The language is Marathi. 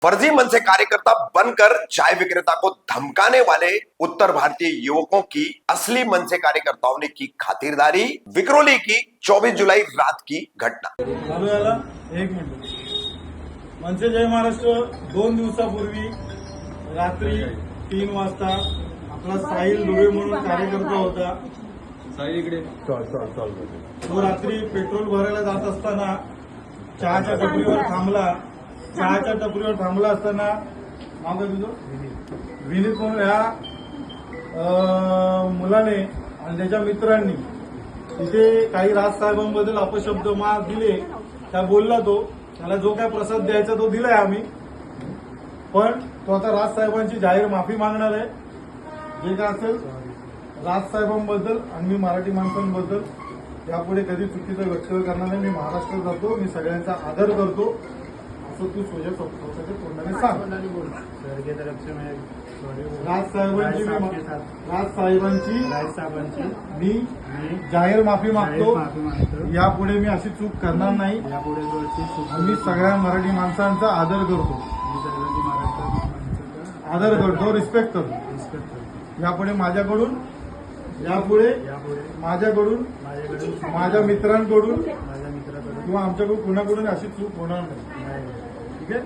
फर्जी मनसे कार्यकर्ता बनकर चाय विक्रेता को धमकाने वाले उत्तर भारतीय युवकों की असली मनसे कार्यकर्ताओं ने की खातिरदारी। विक्रोली की 24 जुलाई रात की घटना। एक मिनिट। मनसे जय महाराष्ट्र 2 दिवसापूर्वी रात्री 3 वाजता आपला साहिल दुबे म्हणून कार्यकर्ता होता। साहिल इकडे तो रात्री पेट्रोल भरायला जात असताना चहाच्या टपरीवर थांबला असताना नाव काय तुझं विनीत म्हणून ह्या मुलाने आणि त्याच्या मित्रांनी तिथे काही राजसाहेबांबद्दल अपशब्द मार दिले। त्या बोलला तो त्याला जो काय प्रसाद द्यायचा तो दिलाय आम्ही, पण तो आता राजसाहेबांची जाहीर माफी मागणार आहे। जे काय असेल राजसाहेबांबद्दल आणि मी मराठी माणसांबद्दल यापुढे कधी चुकीचं वक्तव्य करणार नाही। मी महाराष्ट्रात जातो, मी सगळ्यांचा आदर करतो असं तू तुझ्या स्वतःच्या तोंडाने सांग। राजसाहेबांची मी जाहीर माफी मागतो। यापुढे मी अशी चूक करणार नाही। मी सगळ्या मराठी माणसांचा आदर करतो, रिस्पेक्ट करतो। यापुढे माझ्याकडून माझ्या मित्रांकडून किंवा आमच्याकडून कुणाकडून अशी चूक होणार नाही। ठीक आहे।